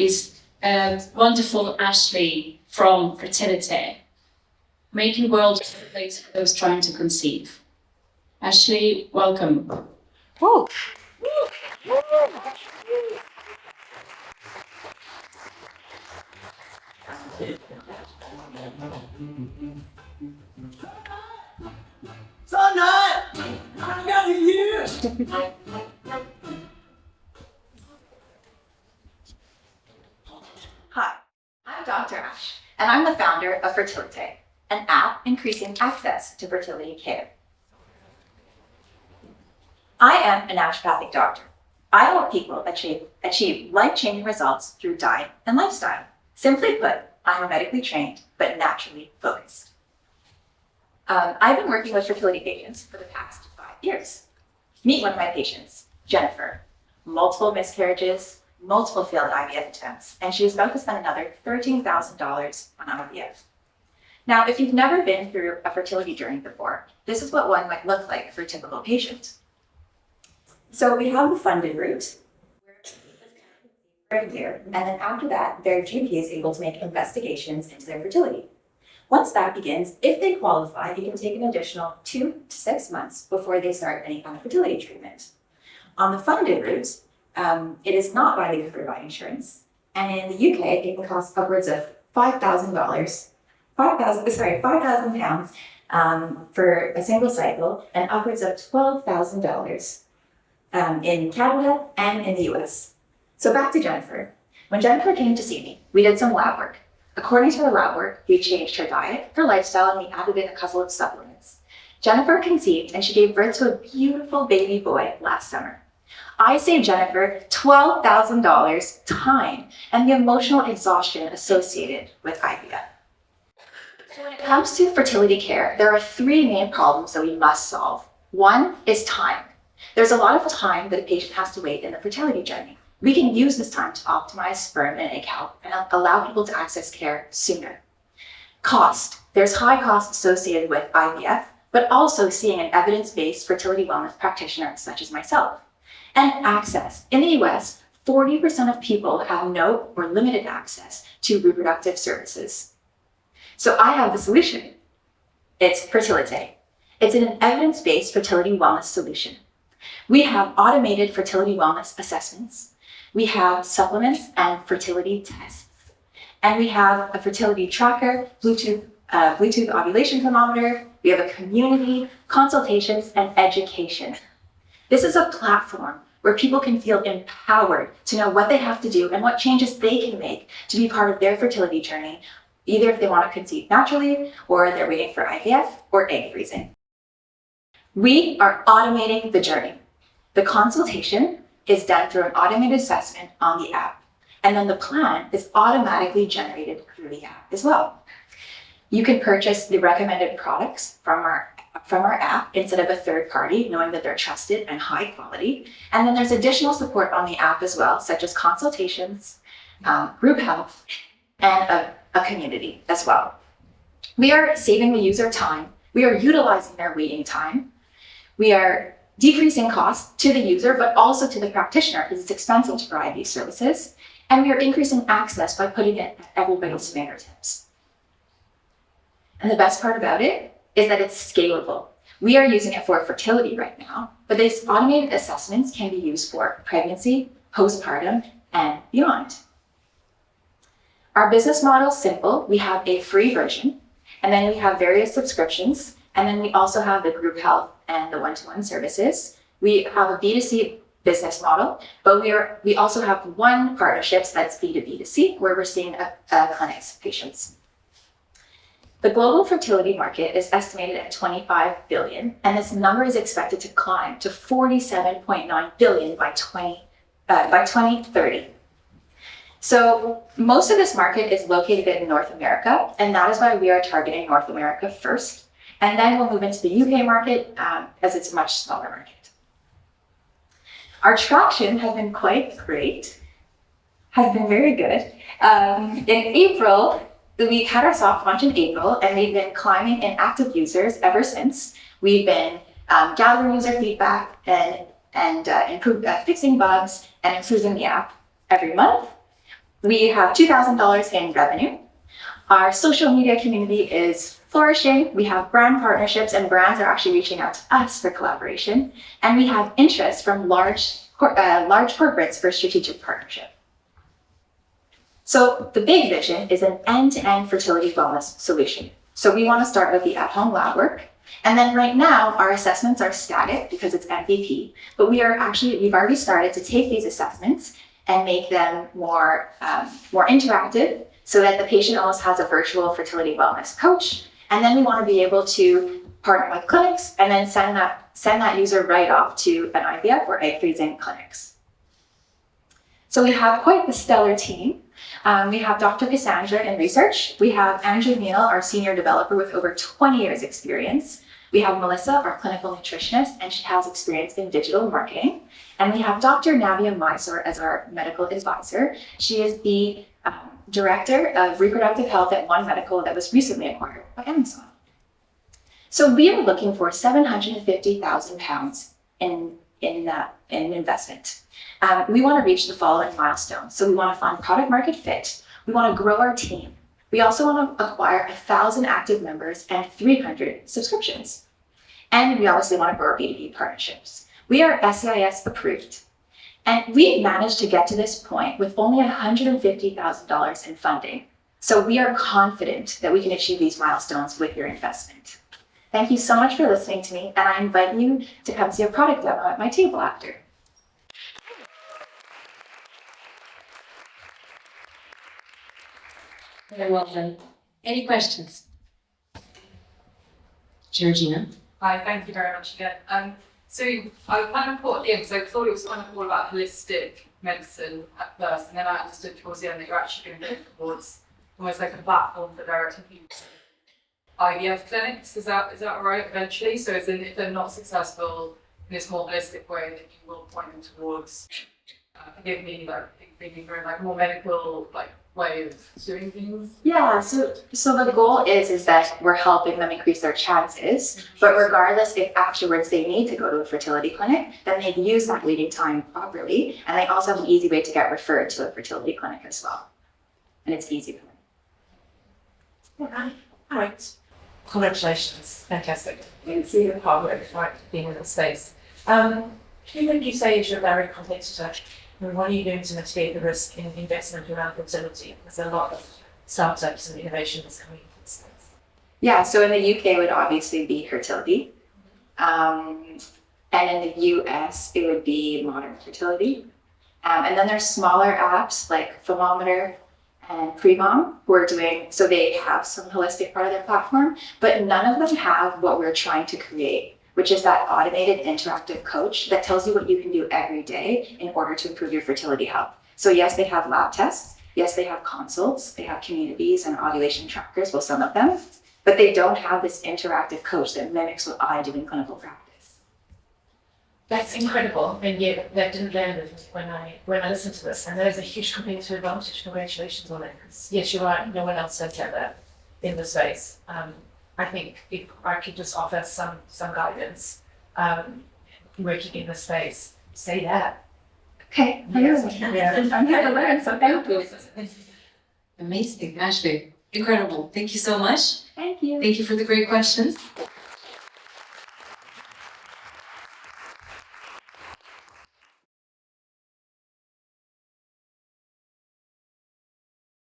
is wonderful Ashley from Fertilitae, making the world a better place for those trying to conceive. Ashley, welcome. Oh. Sunlight, I got you. Hi, I'm Dr. Ash, and I'm the founder of Fertilitae, an app increasing access to fertility care. I am a naturopathic doctor. I help people achieve life-changing results through diet and lifestyle. Simply put, I'm a medically trained, but naturally focused. I've been working with fertility patients for the past 5 years. Meet one of my patients, Jennifer. Multiple miscarriages, multiple failed IVF attempts, and she was about to spend another $13,000 on IVF. Now, if you've never been through a fertility journey before, this is what one might look like for a typical patient. So we have the funded route, for a year, and then after that, their GP is able to make investigations into their fertility. Once that begins, if they qualify, it can take an additional 2 to 6 months before they start any kind of fertility treatment. On the funded route, it is not widely covered by insurance, and in the UK, it can cost upwards of £5,000 for a single cycle, and upwards of $12,000 in Canada and in the US. So back to Jennifer. When Jennifer came to see me, we did some lab work. According to her lab work, we changed her diet, her lifestyle, and we added in a couple of supplements. Jennifer conceived and she gave birth to a beautiful baby boy last summer. I saved Jennifer $12,000 time and the emotional exhaustion associated with IVF. So when it comes to fertility care, there are 3 main problems that we must solve. One is time. There's a lot of time that a patient has to wait in the fertility journey. We can use this time to optimize sperm and egg health and allow people to access care sooner. Cost. There's high costs associated with IVF, but also seeing an evidence-based fertility wellness practitioner such as myself. And access. In the US, 40% of people have no or limited access to reproductive services. So I have the solution. It's Fertilitae. It's an evidence-based fertility wellness solution. We have automated fertility wellness assessments. We have supplements and fertility tests. And we have a fertility tracker, Bluetooth ovulation thermometer. We have a community, consultations, and education. This is a platform where people can feel empowered to know what they have to do and what changes they can make to be part of their fertility journey, either if they want to conceive naturally or they're waiting for IVF or egg freezing. We are automating the journey. The consultation is done through an automated assessment on the app, and then the plan is automatically generated through the app as well. You can purchase the recommended products from our app instead of a third party, knowing that they're trusted and high quality. And then there's additional support on the app as well, such as consultations, group health, and a community as well. We are saving the user time. We are utilizing their waiting time. We are decreasing costs to the user, but also to the practitioner because it's expensive to provide these services. And we are increasing access by putting it at everybody's fingertips. And the best part about it is that it's scalable. We are using it for fertility right now, but these automated assessments can be used for pregnancy, postpartum, and beyond. Our business model is simple. We have a free version, and then we have various subscriptions, and then we also have the group health and the one-to-one services. We have a B2C business model, but we also have one partnerships that's B2B2C, where we're seeing a clinic's patients. The global fertility market is estimated at $25 billion, and this number is expected to climb to $47.9 billion by 2030. So most of this market is located in North America, and that is why we are targeting North America first. And then we'll move into the UK market as it's a much smaller market. Our traction has been quite great, has been very good. In April, we had our soft launch in April, and we've been climbing in active users ever since. We've been gathering user feedback and fixing bugs and improving the app every month. We have $2,000 in revenue. Our social media community is flourishing. We have brand partnerships, and brands are actually reaching out to us for collaboration. And we have interest from large corporates for strategic partnership. So the big vision is an end-to-end fertility wellness solution. So we want to start with the at-home lab work. And then right now, our assessments are static because it's MVP, but we've already started to take these assessments and make them more interactive so that the patient almost has a virtual fertility wellness coach. And then we want to be able to partner with clinics and then send that user right off to an IVF or egg freezing clinics. So we have quite the stellar team. We have Dr. Cassandra in research. We have Andrew Neal, our senior developer with over 20 years experience. We have Melissa, our clinical nutritionist, and she has experience in digital marketing. And we have Dr. Navia Mysore as our medical advisor. She is the director of reproductive health at One Medical that was recently acquired by Amazon. So we are looking for £750,000 in investment. We want to reach the following milestones. So we want to find product market fit. We want to grow our team. We also want to acquire 1,000 active members and 300 subscriptions. And we obviously want to grow our B2B partnerships. We are SEIS approved. And we've managed to get to this point with only $150,000 in funding. So we are confident that we can achieve these milestones with your investment. Thank you so much for listening to me, and I invite you to come see a product demo at my table after. Very well done. Any questions? Georgina? Hi, thank you very much again. So I kind of put in, so I thought it was kind of all about holistic medicine at first, and then I understood towards the end that you're actually going to go towards almost like a platform for directing people to IVF clinics. Is that right eventually? So as in, if they're not successful in this more holistic way, that you will point them towards, forgive me, like thinking for like more medical way of doing things? Yeah, so the goal is that we're helping them increase their chances, but regardless if afterwards they need to go to a fertility clinic, then they've used that waiting time properly, and they also have an easy way to get referred to a fertility clinic as well. And it's easy for them. Yeah. Right. Congratulations. Fantastic. Thank you. Hard work, right, being in the space. Who would you say is your direct competitor? And what are you doing to mitigate the risk in investment around fertility? There's a lot of startups and innovations coming into the space. Yeah, so in the UK it would obviously be Fertility. And in the US it would be Modern Fertility. And then there's smaller apps like Thermometer and Premom who are doing, so they have some holistic part of their platform, but none of them have what we're trying to create, which is that automated interactive coach that tells you what you can do every day in order to improve your fertility health. So yes, they have lab tests. Yes, they have consults. They have communities and ovulation trackers, well, some of them, but they don't have this interactive coach that mimics what I do in clinical practice. That's incredible, and yet that didn't land with me when I listened to this. And there's a huge competitive advantage. Congratulations on it. Because yes, you're right. No one else does have that in the space. I think if I could just offer some guidance, working in the space, say that. Okay, Yeah. I'm here to learn, so thank you. Amazing, Ashley. Incredible. Thank you so much. Thank you. Thank you for the great questions.